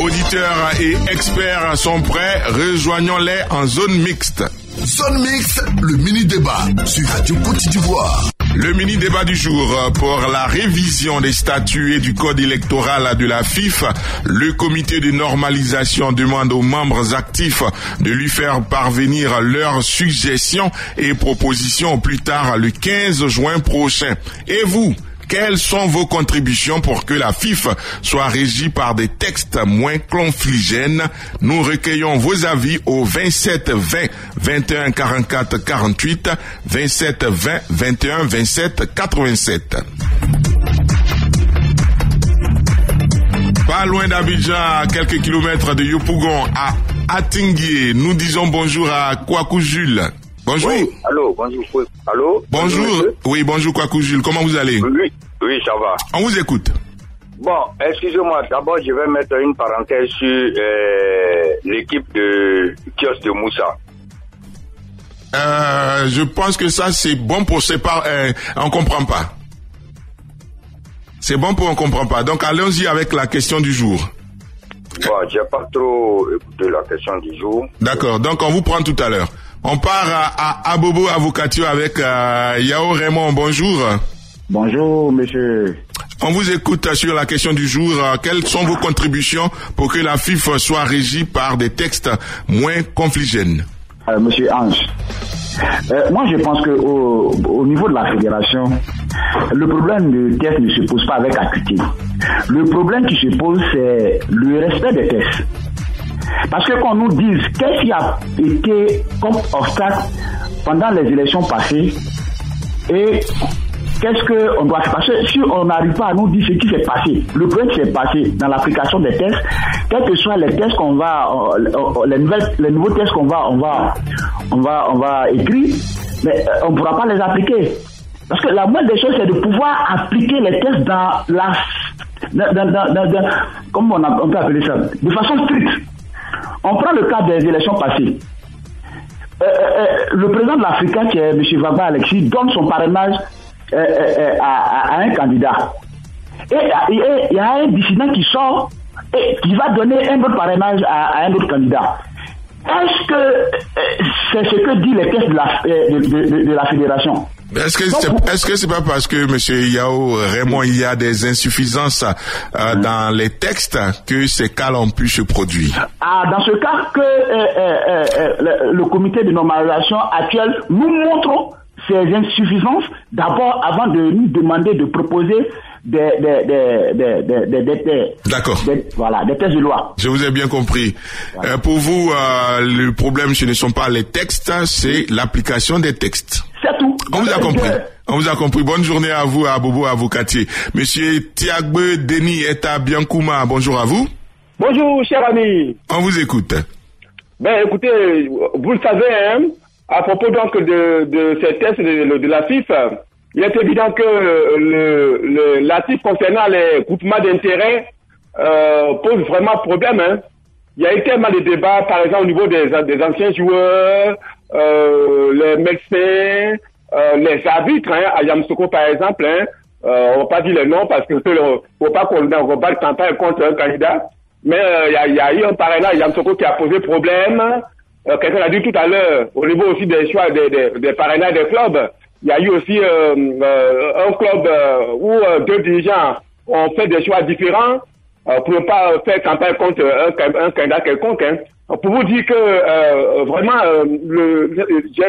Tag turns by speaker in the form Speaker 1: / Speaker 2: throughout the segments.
Speaker 1: Auditeurs et experts sont prêts, rejoignons-les en zone mixte.
Speaker 2: Zone mixte, le mini-débat sur Radio Côte d'Ivoire.
Speaker 1: Le mini-débat du jour pour la révision des statuts et du code électoral de la FIF. Le comité de normalisation demande aux membres actifs de lui faire parvenir leurs suggestions et propositions au plus tard le 15 juin prochain. Et vous, quelles sont vos contributions pour que la FIF soit régie par des textes moins confligènes? Nous recueillons vos avis au 27 20 21 44 48, 27 20 21 27 87. Pas loin d'Abidjan, à quelques kilomètres de Yopougon, à Atinguié, nous disons bonjour à Kwaku Jules. Bonjour.
Speaker 3: Oui, allô, bonjour. Allô.
Speaker 1: Bonjour. Oui, bonjour Kwaku Jules. Comment vous allez?
Speaker 3: Oui, ça va.
Speaker 1: On vous écoute.
Speaker 3: Bon, excusez-moi. D'abord, je vais mettre une parenthèse sur l'équipe de Kios de Moussa.
Speaker 1: Je pense que ça, c'est bon pour on comprend pas. C'est bon pour on comprend pas. Donc, allons-y avec la question du jour.
Speaker 3: Bon, j'ai pas trop écouté la question du jour.
Speaker 1: D'accord. Donc, on vous prend tout à l'heure. On part à Abobo Avocatio avec Yao Raymond. Bonjour.
Speaker 4: Bonjour, monsieur.
Speaker 1: On vous écoute sur la question du jour. Quelles sont vos contributions pour que la FIF soit régie par des textes moins confligènes?
Speaker 4: Monsieur Ange, moi je pense que au niveau de la fédération, le problème de texte ne se pose pas avec acuité. Le problème qui se pose, c'est le respect des textes. Parce que qu'on nous dise qu'est-ce qui a été comme obstacle pendant les élections passées et qu'est-ce qu'on doit faire. Parce que si on n'arrive pas à nous dire ce qui s'est passé, le problème qui s'est passé dans l'application des tests, quels que soient les tests qu'on va, les nouveaux tests qu'on va écrire, mais on ne pourra pas les appliquer. Parce que la moindre des choses, c'est de pouvoir appliquer les tests dans comment on peut appeler ça, de façon stricte. On prend le cas des élections passées. Le président de l'Africain, qui est M. Vagba Alexis, donne son parrainage à un candidat. Et il y a un dissident qui sort et qui va donner un autre parrainage à un autre candidat. Est-ce que c'est ce que dit les textes de la fédération?
Speaker 1: Est-ce que c'est pas parce que M. Yao Raymond, il y a des insuffisances dans les textes que ces cas ont pu se produire?
Speaker 4: Dans ce cas que le comité de normalisation actuel nous montre ces insuffisances d'abord avant de nous demander de proposer des textes de loi.
Speaker 1: Je vous ai bien compris. Voilà. Pour vous, le problème, ce ne sont pas les textes, c'est l'application des textes.
Speaker 4: C'est tout.
Speaker 1: On vous a compris. On vous a compris. Bonne journée à vous, à Bobo Avocatier. Monsieur Tiagbe Denis Eta Biancouma, bonjour à vous.
Speaker 5: Bonjour, cher ami.
Speaker 1: On vous écoute.
Speaker 5: Ben, écoutez, vous le savez, hein, à propos donc de ces tests de la FIF, il est évident que l'article concernant les groupements d'intérêt pose vraiment problème. Hein. Il y a eu tellement de débats, par exemple au niveau des anciens joueurs, les médecins, les arbitres, hein, à Yamoussoukro par exemple. Hein, on va pas dire les noms parce que faut pas qu'on rebatte campagne contre un candidat. Mais il y a eu un parrainage à Yamoussoukro qui a posé problème. Quelqu'un l'a dit tout à l'heure, au niveau aussi des choix des parrainages des clubs, il y a eu aussi un club où deux dirigeants ont fait des choix différents pour ne pas faire campagne contre un candidat quelconque. Hein. Pour vous dire que vraiment,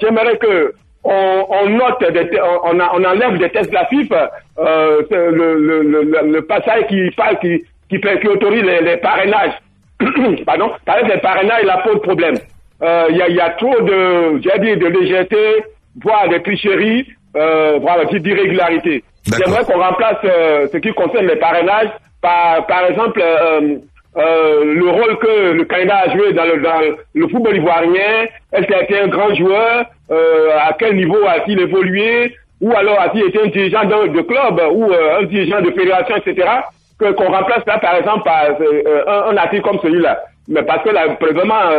Speaker 5: j'aimerais que on note, on enlève des tests de la FIF, le passage qui autorise les parrainages. Pardon, par exemple, les parrainages, il pose problème. Il y a trop de légèreté, voire de tricherie, voire d'irrégularité. J'aimerais qu'on remplace ce qui concerne les parrainages par exemple, le rôle que le candidat a joué dans le football ivoirien. Est-ce qu'il a été un grand joueur? À quel niveau a-t-il évolué? Ou alors a-t-il été un dirigeant de club ou un dirigeant de fédération, etc. Qu'on remplace là, par exemple, par un article comme celui-là. Mais parce que là, présentement,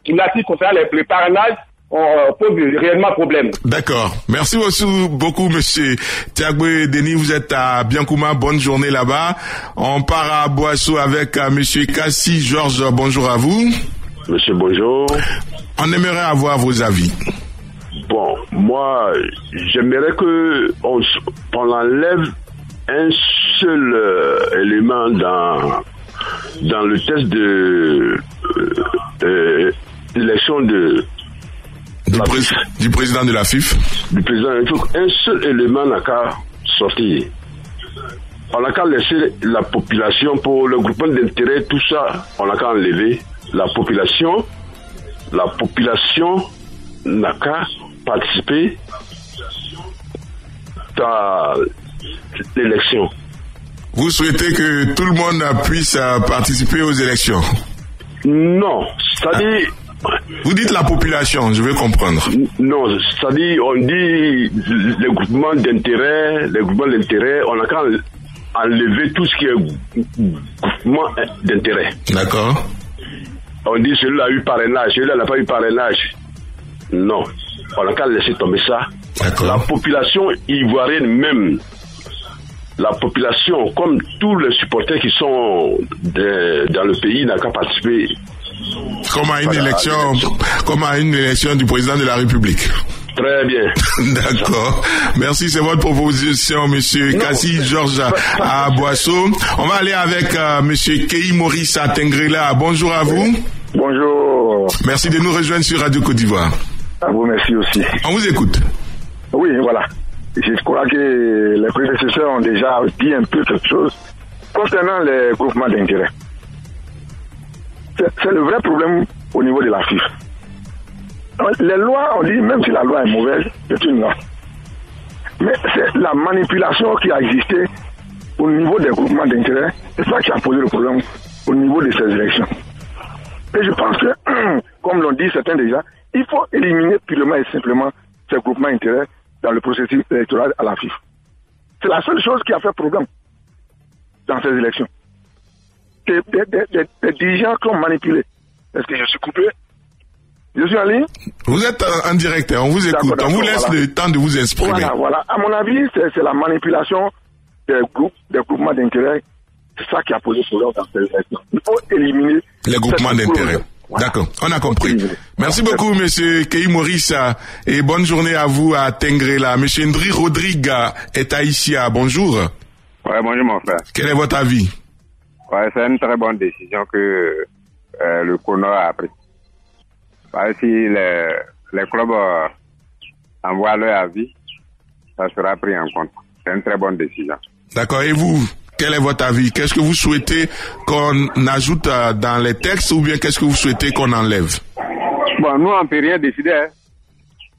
Speaker 5: l'article concernant les parrainages pose réellement problème.
Speaker 1: D'accord. Merci beaucoup, monsieur Tiagwe Denis. Vous êtes à Biancouma. Bonne journée là-bas. On part à Boasso avec monsieur Kassi Georges. Bonjour à vous.
Speaker 6: Monsieur, bonjour.
Speaker 1: On aimerait avoir vos avis.
Speaker 6: Bon, moi, j'aimerais que on enlève un seul élément dans le test de l'élection
Speaker 1: du président de la FIF.
Speaker 6: Du président, il faut qu'un seul élément n'a qu'à sortir. On n'a qu'à laisser la population pour le groupement d'intérêt, tout ça, on n'a qu'à enlever. La population n'a qu'à participer dans l'élection.
Speaker 1: Vous souhaitez que tout le monde puisse participer aux élections?
Speaker 6: Non, c'est-à-dire...
Speaker 1: Vous dites la population, je veux comprendre.
Speaker 6: Non, c'est-à-dire on dit les groupements d'intérêt, on n'a qu'à enlever tout ce qui est groupement d'intérêt.
Speaker 1: D'accord.
Speaker 6: On dit celui-là a eu parrainage, celui-là n'a pas eu parrainage. Non, on n'a qu'à laisser tomber ça.
Speaker 1: D'accord.
Speaker 6: La population ivoirienne même, la population, comme tous les supporters qui sont dans le pays, n'a qu'à participer.
Speaker 1: Comme à une élection du président de la République.
Speaker 6: Très bien.
Speaker 1: D'accord. Merci, c'est votre proposition, monsieur Kassi Georges à Boasso. On va aller avec monsieur Kei Maurice à Tengrela. Bonjour à vous.
Speaker 7: Bonjour.
Speaker 1: Merci de nous rejoindre sur Radio Côte d'Ivoire.
Speaker 7: À vous, merci aussi.
Speaker 1: On vous écoute.
Speaker 7: Oui, voilà. Je crois que les prédécesseurs ont déjà dit un peu quelque chose concernant les groupements d'intérêt. C'est le vrai problème au niveau de la FIF. Les lois, on dit, même si la loi est mauvaise, c'est une loi. Mais c'est la manipulation qui a existé au niveau des groupements d'intérêt, c'est ça qui a posé le problème au niveau de ces élections. Et je pense que, comme l'ont dit certains déjà, il faut éliminer purement et simplement ces groupements d'intérêt dans le processus électoral à la FIF. C'est la seule chose qui a fait problème dans ces élections. Des dirigeants qui ont manipulé. Est-ce que je suis coupé? Je suis en ligne?
Speaker 1: Vous êtes en direct, on vous écoute. On vous laisse le temps de vous exprimer.
Speaker 7: Voilà. À mon avis, c'est la manipulation des groupements d'intérêt. C'est ça qui a posé problème dans ces élections. Il faut éliminer
Speaker 1: les groupements d'intérêt. Voilà. D'accord, on a compris. Merci beaucoup, monsieur Kei Maurice, et bonne journée à vous à Tengrela. Monsieur Ndri Rodrigue est à Isia. Bonjour.
Speaker 8: Ouais, bonjour mon frère.
Speaker 1: Quel est votre avis?
Speaker 8: Ouais, c'est une très bonne décision que le CONOR a prise. Parce que si les clubs envoient leur avis, ça sera pris en compte. C'est une très bonne décision.
Speaker 1: D'accord. Et vous, quel est votre avis? Qu'est-ce que vous souhaitez qu'on ajoute dans les textes ou bien qu'est-ce que vous souhaitez qu'on enlève?
Speaker 8: Bon, nous, on ne peut rien décider. Hein.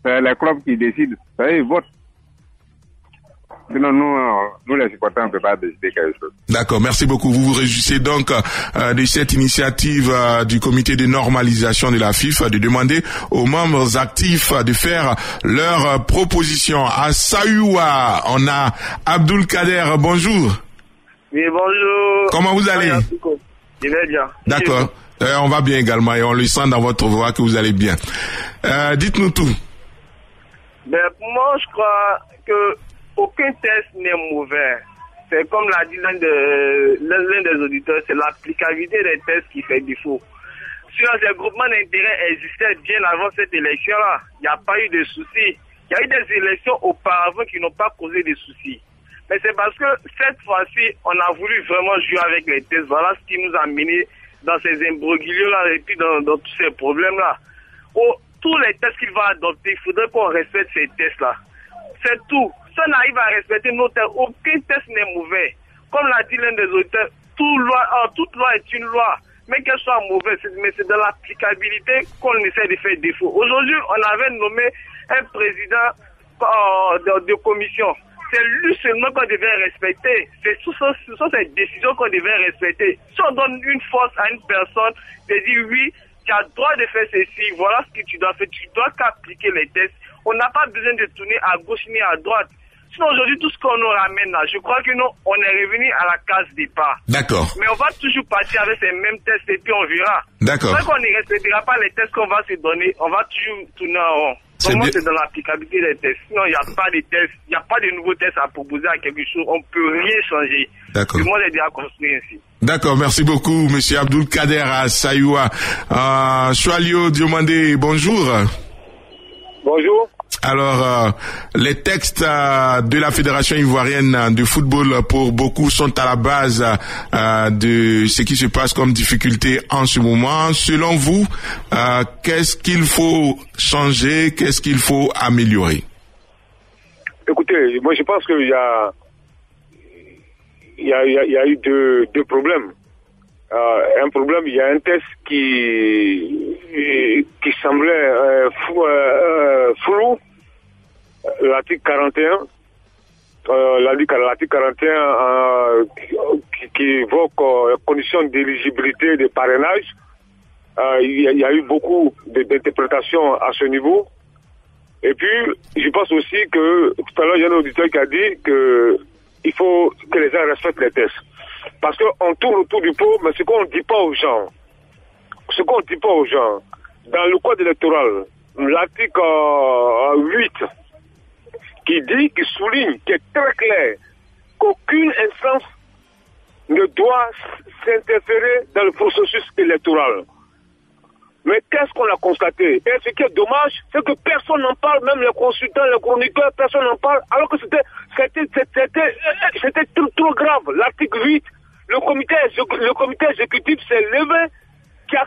Speaker 8: C'est les clubs qui décident. Vous savez, ils votent. Sinon, nous les supporters, on ne peut pas décider quelque chose.
Speaker 1: D'accord, merci beaucoup. Vous vous réjouissez donc de cette initiative du comité de normalisation de la FIFA de demander aux membres actifs de faire leurs propositions. À Sayoua, on a Abdul Kader. Bonjour.
Speaker 9: Oui, bonjour.
Speaker 1: Comment vous allez?
Speaker 9: Je vais bien.
Speaker 1: D'accord. On va bien également et on le sent dans votre voix que vous allez bien. Dites-nous tout.
Speaker 9: Ben, moi, je crois que aucun test n'est mauvais. C'est comme l'a dit l'un des auditeurs, c'est l'applicabilité des tests qui fait défaut. Si ces groupements d'intérêt existaient bien avant cette élection-là, il n'y a pas eu de soucis. Il y a eu des élections auparavant qui n'ont pas causé de soucis. Mais c'est parce que cette fois-ci, on a voulu vraiment jouer avec les tests. Voilà ce qui nous a mené dans ces imbroglios-là et puis dans tous ces problèmes-là. Tous les tests qu'il va adopter, il faudrait qu'on respecte ces tests-là. C'est tout. Si on arrive à respecter nos tests, aucun test n'est mauvais. Comme l'a dit l'un des auteurs, toute loi est une loi. Mais qu'elle soit mauvaise, mais c'est de l'applicabilité qu'on essaie de faire défaut. Aujourd'hui, on avait nommé un président de commission. C'est lui seulement qu'on devait respecter. Ce sont ces décisions qu'on devait respecter. Si on donne une force à une personne, de dire oui, tu as le droit de faire ceci, voilà ce que tu dois faire, tu dois qu'appliquer les tests. On n'a pas besoin de tourner à gauche ni à droite. Sinon, aujourd'hui, tout ce qu'on nous ramène là, je crois que nous, on est revenu à la case départ.
Speaker 1: D'accord.
Speaker 9: Mais on va toujours passer avec ces mêmes tests et puis on verra.
Speaker 1: D'accord.
Speaker 9: Tant qu'on ne respectera pas les tests qu'on va se donner, on va toujours tourner en rond. Comment c'est dans l'applicabilité des tests. Sinon, il n'y a pas de tests, il n'y a pas de nouveaux tests à proposer à quelque chose. On ne peut rien changer.
Speaker 1: D'accord.
Speaker 9: Le monde est déjà construit ainsi.
Speaker 1: D'accord, merci beaucoup, monsieur Abdul Kader à Sayoua. Choualio Diomandé, bonjour.
Speaker 10: Bonjour.
Speaker 1: Alors, les textes de la Fédération ivoirienne de football, pour beaucoup, sont à la base de ce qui se passe comme difficulté en ce moment. Selon vous, qu'est-ce qu'il faut changer, qu'est-ce qu'il faut améliorer?
Speaker 10: Écoutez, moi je pense qu'il y a eu deux problèmes. Un problème, il y a un test qui semblait flou. L'article 41, l'article 41 qui évoque les conditions d'éligibilité des parrainages. Il y a eu beaucoup d'interprétations à ce niveau. Et puis, je pense aussi que tout à l'heure, il y a un auditeur qui a dit qu'il faut que les gens respectent les tests. Parce qu'on tourne autour du pot, mais ce qu'on ne dit pas aux gens, dans le code électoral, l'article 8, qui souligne, qui est très clair, qu'aucune instance ne doit s'interférer dans le processus électoral. Mais qu'est-ce qu'on a constaté? Et ce qui est dommage, c'est que personne n'en parle, même les consultants, les chroniqueurs, personne n'en parle, alors que c'était trop grave. L'article 8, le comité exécutif s'est levé, qui a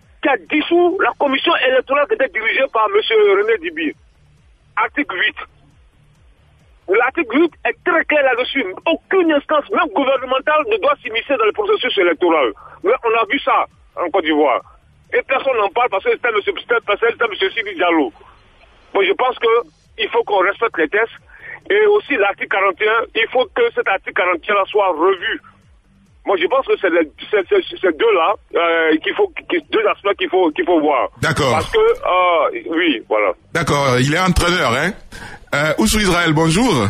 Speaker 10: dissous la commission électorale qui était dirigée par M. René Dibi. Article 8. L'article 8 est très clair là-dessus. Aucune instance, même gouvernementale, ne doit s'immiscer dans le processus électoral. Mais on a vu ça en Côte d'Ivoire. Et personne n'en parle parce que c'était M. Sidi Diallo. Moi, je pense qu'il faut qu'on respecte les tests. Et aussi l'article 41, il faut que cet article 41 soit revu. Moi, je pense que c'est deux-là, deux aspects qu'il faut voir.
Speaker 1: D'accord.
Speaker 10: Parce que, oui, voilà.
Speaker 1: D'accord, il est entraîneur, hein. Oussou Israël, bonjour.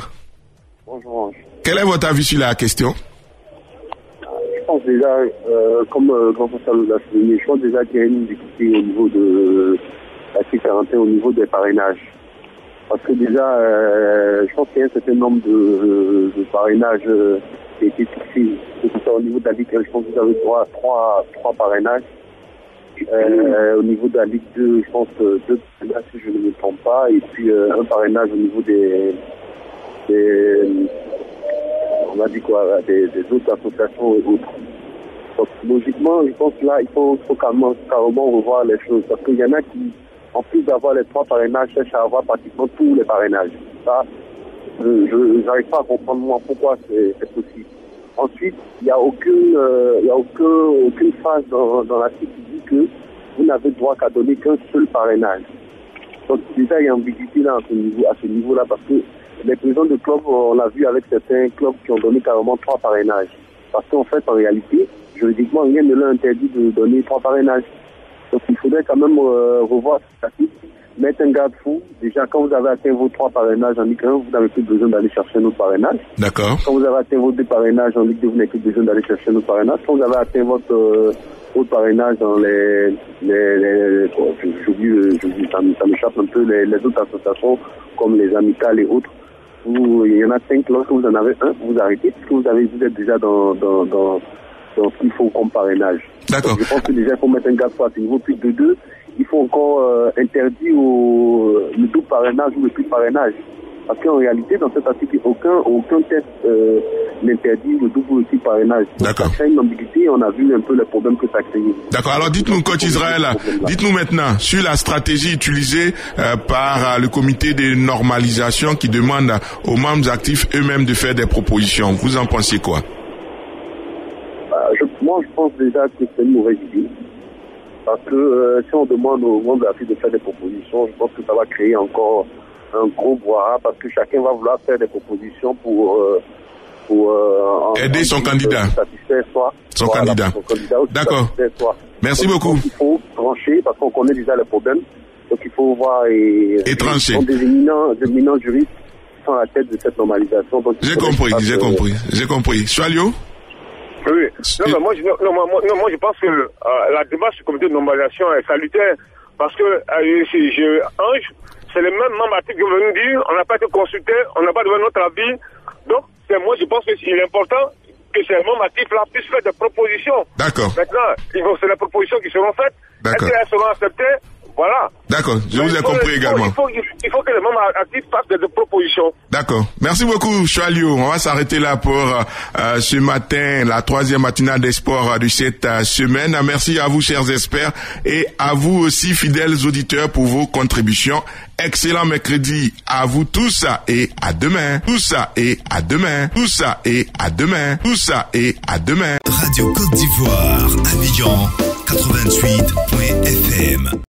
Speaker 11: Bonjour.
Speaker 1: Quel est votre avis sur la question?
Speaker 11: Je pense déjà, comme professeur l'a souligné, je pense déjà qu'il y a une difficulté au niveau de l'article 41, au niveau des parrainages. Parce que déjà, je pense qu'il y a un certain nombre de parrainages qui a été fixé, au niveau de la Ligue 1, je pense que vous avez droit à trois parrainages. Au niveau de la Ligue 2, je pense 2 parrainages si je ne me trompe pas, et puis un parrainage au niveau des on a dit quoi, des autres associations et autres. Donc logiquement, je pense que là, il faut carrément revoir les choses, parce qu'il y en a qui, en plus d'avoir les 3 parrainages, cherchent à avoir pratiquement tous les parrainages. Ça, je n'arrive pas à comprendre moi pourquoi c'est possible. Ensuite, il n'y a aucune phrase dans l'article qui dit que vous n'avez droit qu'à donner qu'un seul parrainage. Donc déjà, il y a ambiguïté là à ce niveau-là, parce que les présidents de clubs, on l'a vu avec certains clubs qui ont donné carrément 3 parrainages. Parce qu'en fait, en réalité, juridiquement, rien ne leur interdit de donner 3 parrainages. Donc il faudrait quand même revoir cet article, mettre un garde-fou. Déjà, quand vous avez atteint vos 3 parrainages en Ligue 1, vous n'avez plus besoin d'aller chercher un autre parrainage.
Speaker 1: D'accord.
Speaker 11: Quand vous avez atteint vos 2 parrainages en Ligue 2, vous n'avez plus besoin d'aller chercher un autre parrainage. Quand vous avez atteint votre autre parrainage dans ça m'échappe un peu, les autres associations comme les amicales et autres, où il y en a 5, lorsque vous en avez un, vous arrêtez, puisque vous êtes déjà dans ce qu'il faut comme parrainage.
Speaker 1: D'accord.
Speaker 11: Donc, je pense que déjà il faut mettre un garde-fou à ce niveau, plus de 2, il faut encore interdire le double parrainage ou le triple parrainage. Parce qu'en réalité, dans cet article, aucun test n'interdit le double ou le triple parrainage.
Speaker 1: D'accord.
Speaker 11: Ça crée une ambiguïté, on a vu un peu les problèmes que ça crée.
Speaker 1: D'accord. Alors dites-nous, coach Israël, dites-nous maintenant sur la stratégie utilisée par le comité de normalisation qui demande aux membres actifs eux-mêmes de faire des propositions. Vous en pensez quoi?
Speaker 11: Moi, je pense déjà que c'est une mauvaise idée. Parce que si on demande aux membres actifs de faire des propositions, je pense que ça va créer encore un gros brouhaha, parce que chacun va vouloir faire des propositions pour
Speaker 1: aider son candidat.
Speaker 11: Satisfaire
Speaker 1: son candidat. D'accord. Merci beaucoup.
Speaker 11: Il faut trancher, parce qu'on connaît déjà les problèmes. Donc il faut voir et
Speaker 1: trancher.
Speaker 11: Des éminents juristes sont à la tête de cette normalisation.
Speaker 1: J'ai compris. Sualio?
Speaker 10: Oui. Non, moi, je pense que la démarche du comité de normalisation est salutaire parce que Ange, c'est le même membre actif qui est venu dire on n'a pas été consulté, on n'a pas donné notre avis. Donc, moi, je pense qu'il est important que ces membres actifs-là puissent faire des propositions.
Speaker 1: D'accord.
Speaker 10: Maintenant, c'est les propositions qui seront faites.
Speaker 1: D'accord.
Speaker 10: Est-ce qu'elles seront acceptées? Voilà.
Speaker 1: D'accord, je vous ai compris également.
Speaker 10: Il faut que les membres actifs fassent des propositions.
Speaker 1: D'accord. Merci beaucoup, Choalio. On va s'arrêter là pour ce matin, la 3e matinale des sports de cette semaine. Merci à vous, chers experts, et à vous aussi, fidèles auditeurs, pour vos contributions. Excellent mercredi à vous tous et à demain. Tout ça et à demain.
Speaker 2: Radio Côte d'Ivoire, Abidjan 88.fm.